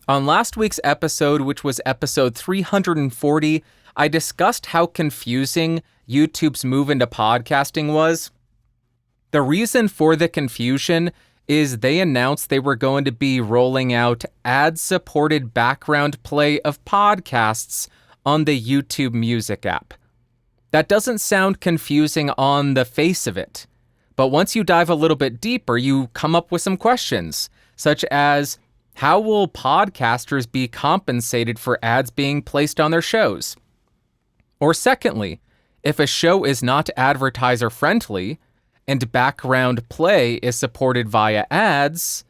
On last week's episode, which was episode 340, I discussed how confusing YouTube's move into podcasting was. The reason for the confusion is they announced they were going to be rolling out ad-supported background play of podcasts on the YouTube Music app. That doesn't sound confusing on the face of it, but once you dive a little bit deeper, you come up with some questions, such as, how will podcasters be compensated for ads being placed on their shows? Or secondly, if a show is not advertiser-friendly and background play is supported via ads,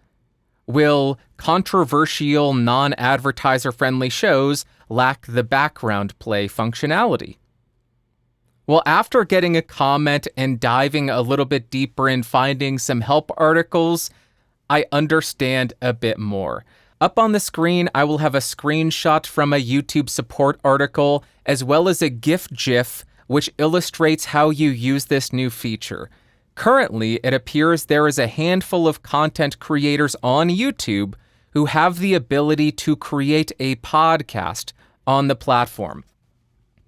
will controversial non-advertiser-friendly shows lack the background play functionality? Well, after getting a comment and diving a little bit deeper and finding some help articles, I understand a bit more. Up on the screen, I will have a screenshot from a YouTube support article, as well as a GIF which illustrates how you use this new feature. Currently, it appears there is a handful of content creators on YouTube who have the ability to create a podcast on the platform.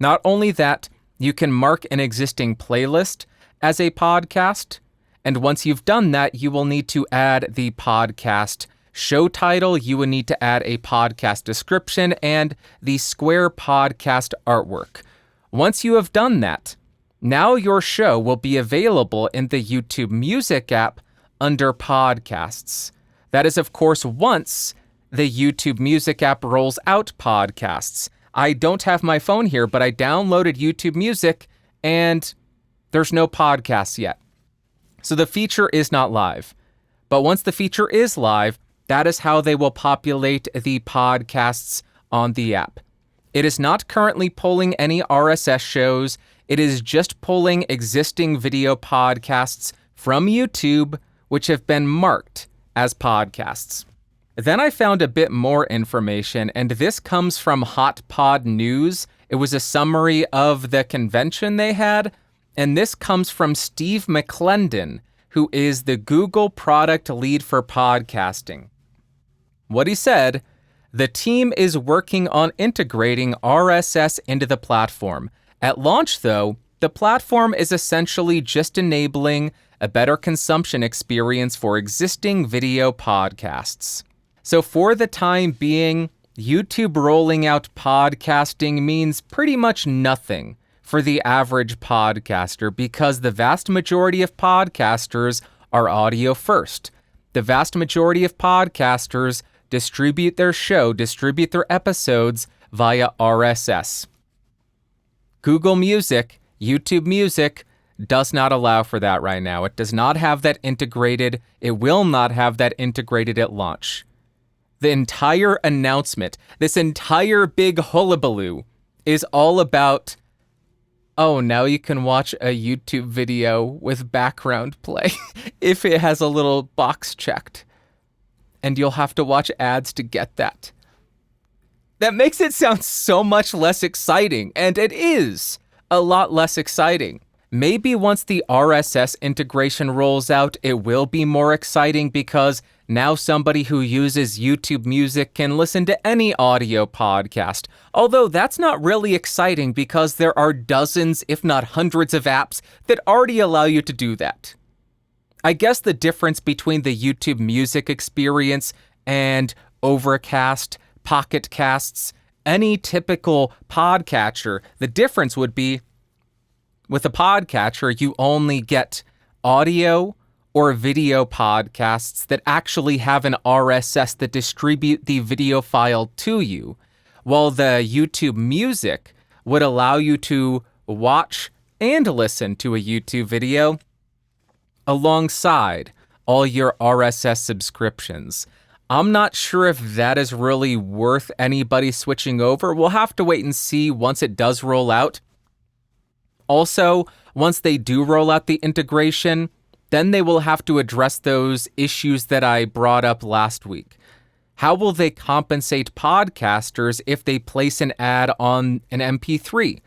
Not only that, you can mark an existing playlist as a podcast, and once you've done that, you will need to add the podcast show title, you will need to add a podcast description, and the square podcast artwork. Once you have done that, now your show will be available in the YouTube Music app under podcasts. That is, of course, once the YouTube Music app rolls out podcasts. I don't have my phone here, but I downloaded YouTube Music, and there's no podcasts yet. So the feature is not live. But once the feature is live, that is how they will populate the podcasts on the app. It is not currently pulling any RSS shows. It is just pulling existing video podcasts from YouTube, which have been marked as podcasts. Then I found a bit more information, and this comes from Hot Pod News. It was a summary of the convention they had, and this comes from Steve McClendon, who is the Google product lead for podcasting. What he said, the team is working on integrating RSS into the platform. At launch, though, the platform is essentially just enabling a better consumption experience for existing video podcasts. So for the time being, YouTube rolling out podcasting means pretty much nothing for the average podcaster because the vast majority of podcasters are audio first. The vast majority of podcasters distribute their episodes via RSS. Google Music, YouTube Music, does not allow for that right now. It does not have that integrated. It will not have that integrated at launch. The entire announcement, this entire big hullabaloo, is all about, oh, now you can watch a YouTube video with background play if it has a little box checked. And you'll have to watch ads to get that. That makes it sound so much less exciting, and it is a lot less exciting. Maybe once the RSS integration rolls out, it will be more exciting because now somebody who uses YouTube Music can listen to any audio podcast. Although that's not really exciting because there are dozens, if not hundreds of apps that already allow you to do that. I guess the difference between the YouTube Music experience and Overcast, Pocket Casts, any typical podcatcher, the difference would be with a podcatcher, you only get audio or video podcasts that actually have an RSS that distribute the video file to you, while the YouTube Music would allow you to watch and listen to a YouTube video alongside all your RSS subscriptions. I'm not sure if that is really worth anybody switching over. We'll have to wait and see once it does roll out. Also, once they do roll out the integration, then they will have to address those issues that I brought up last week. How will they compensate podcasters if they place an ad on an MP3?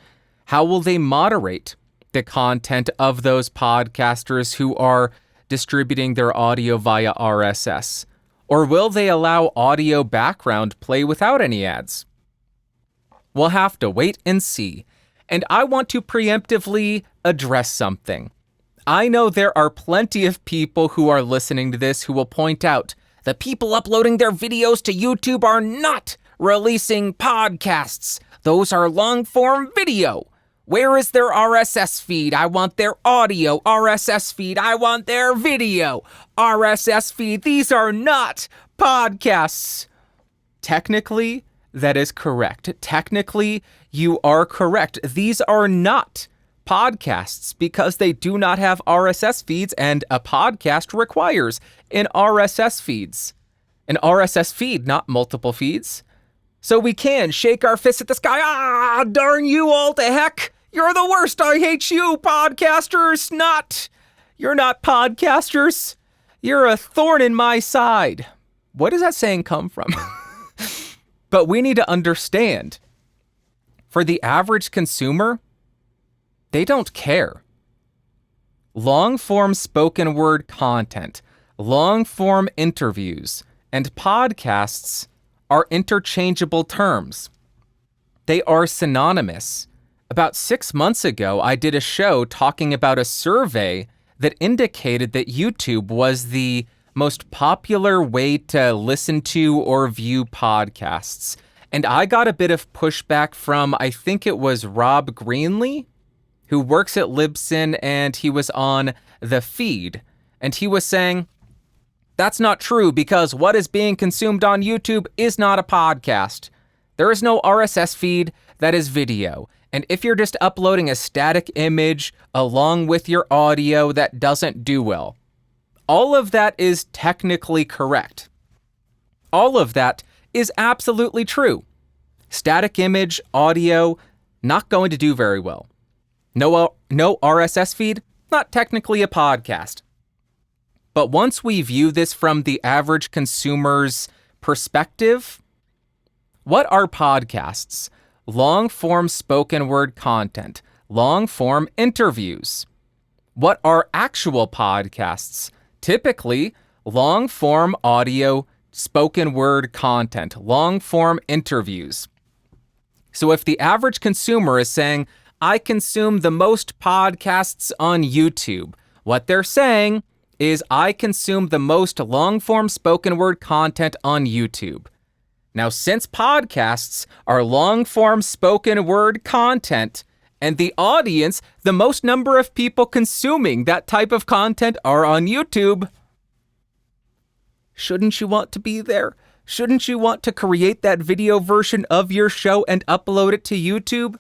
How will they moderate the content of those podcasters who are distributing their audio via RSS? Or will they allow audio background play without any ads? We'll have to wait and see. And I want to preemptively address something. I know there are plenty of people who are listening to this who will point out the people uploading their videos to YouTube are not releasing podcasts. Those are long-form video. Where is their RSS feed? I want their audio. RSS feed. I want their video. RSS feed. These are not podcasts. Technically, that is correct. Technically, you are correct. These are not podcasts because they do not have RSS feeds, and a podcast requires an RSS feeds. An RSS feed, not multiple feeds. So we can shake our fists at the sky. Ah, darn you all to heck. You're the worst. I hate you, podcasters. You're not podcasters. You're a thorn in my side. What does that saying come from? But we need to understand, for the average consumer, they don't care. Long-form spoken word content, long-form interviews, and podcasts are interchangeable terms. They are synonymous. About 6 months ago, I did a show talking about a survey that indicated that YouTube was the most popular way to listen to or view podcasts. And I got a bit of pushback from, I think it was Rob Greenlee, who works at Libsyn, and he was on The Feed. And he was saying, that's not true because what is being consumed on YouTube is not a podcast. There is no RSS feed, that is video. And if you're just uploading a static image along with your audio, that doesn't do well. All of that is technically correct. All of that is absolutely true. Static image, audio, not going to do very well. No RSS feed, not technically a podcast. But once we view this from the average consumer's perspective, what are podcasts? Long-form spoken word content, long-form interviews. What are actual podcasts? Typically, long-form audio, spoken word content, long-form interviews. So if the average consumer is saying, I consume the most podcasts on YouTube, what they're saying is, I consume the most long-form spoken word content on YouTube. Now, since podcasts are long-form spoken word content, and the audience, the most number of people consuming that type of content are on YouTube, shouldn't you want to be there? Shouldn't you want to create that video version of your show and upload it to YouTube?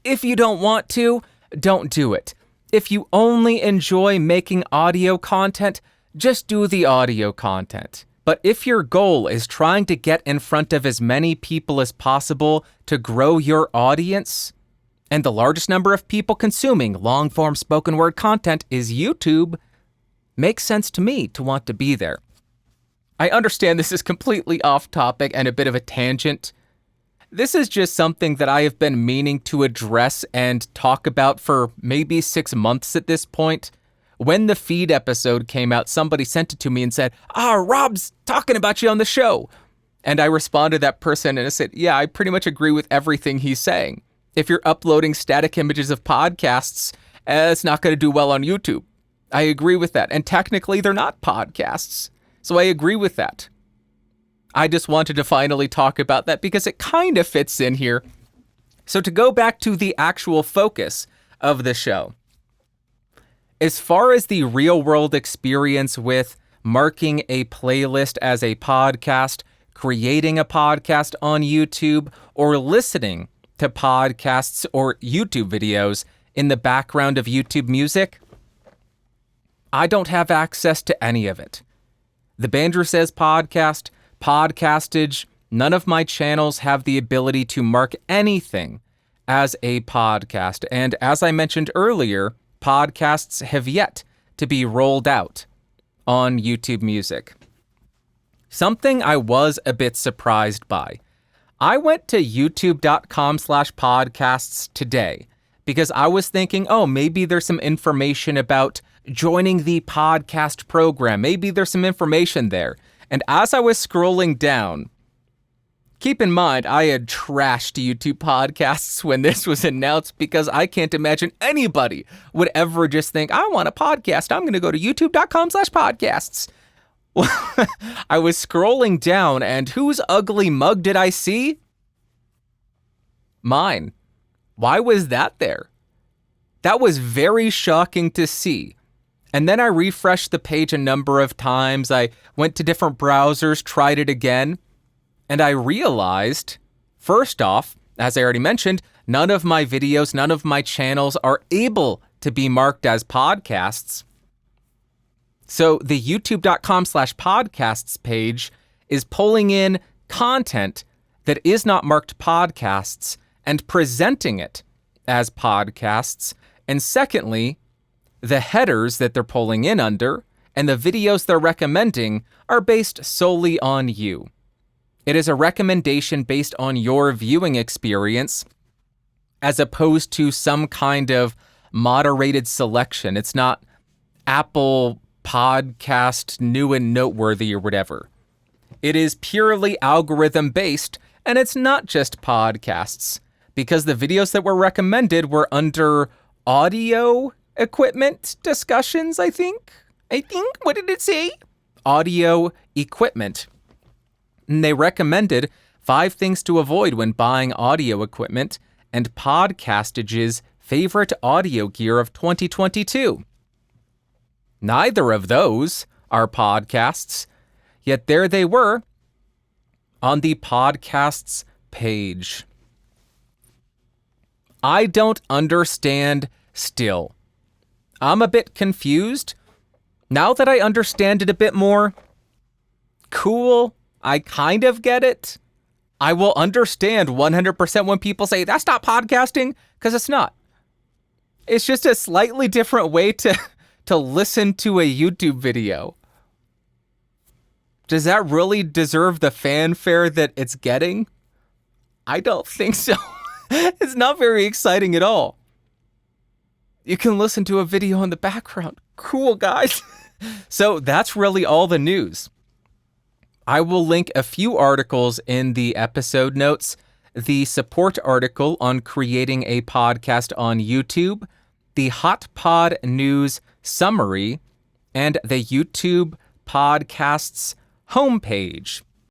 If you don't want to, don't do it. If you only enjoy making audio content, just do the audio content. But if your goal is trying to get in front of as many people as possible to grow your audience, and the largest number of people consuming long-form spoken word content is YouTube, makes sense to me to want to be there. I understand this is completely off topic and a bit of a tangent. This is just something that I have been meaning to address and talk about for maybe 6 months at this point. When the Feed episode came out, somebody sent it to me and said, Rob's talking about you on the show. And I responded to that person and I said, yeah, I pretty much agree with everything he's saying. If you're uploading static images of podcasts, it's not going to do well on YouTube. I agree with that. And technically, they're not podcasts. So I agree with that. I just wanted to finally talk about that because it kind of fits in here. So to go back to the actual focus of the show, as far as the real-world experience with marking a playlist as a podcast, creating a podcast on YouTube, or listening to podcasts or YouTube videos in the background of YouTube music, I don't have access to any of it. The Bandrew Says podcast, Podcastage, none of my channels have the ability to mark anything as a podcast. And as I mentioned earlier, podcasts have yet to be rolled out on YouTube Music. Something I was a bit surprised by. I went to youtube.com/podcasts today because I was thinking, maybe there's some information about joining the podcast program. Maybe there's some information there. And as I was scrolling down, keep in mind, I had trashed YouTube podcasts when this was announced because I can't imagine anybody would ever just think, I want a podcast. I'm going to go to youtube.com/podcasts. I was scrolling down, and whose ugly mug did I see? Mine. Why was that there? That was very shocking to see. And then I refreshed the page a number of times. I went to different browsers, tried it again, and I realized, first off, as I already mentioned, none of my videos, none of my channels are able to be marked as podcasts. So the youtube.com/podcasts page is pulling in content that is not marked podcasts and presenting it as podcasts. And secondly, the headers that they're pulling in under and the videos they're recommending are based solely on you. It is a recommendation based on your viewing experience as opposed to some kind of moderated selection. It's not Apple Podcast new and noteworthy or whatever. It is purely algorithm based, and it's not just podcasts, because the videos that were recommended were under audio equipment discussions, I think. What did it say? Audio equipment. And they recommended 5 things to avoid when buying audio equipment and Podcastage's favorite audio gear of 2022. Neither of those are podcasts, yet there they were on the podcasts page. I don't understand still. I'm a bit confused. Now that I understand it a bit more, cool, I kind of get it. I will understand 100% when people say, that's not podcasting, because it's not. It's just a slightly different way to listen to a YouTube video. Does that really deserve the fanfare that it's getting? I don't think so. It's not very exciting at all. You can listen to a video in the background. Cool, guys. So that's really all the news. I will link a few articles in the episode notes. The support article on creating a podcast on YouTube, the Hot Pod News summary, and the YouTube podcasts homepage.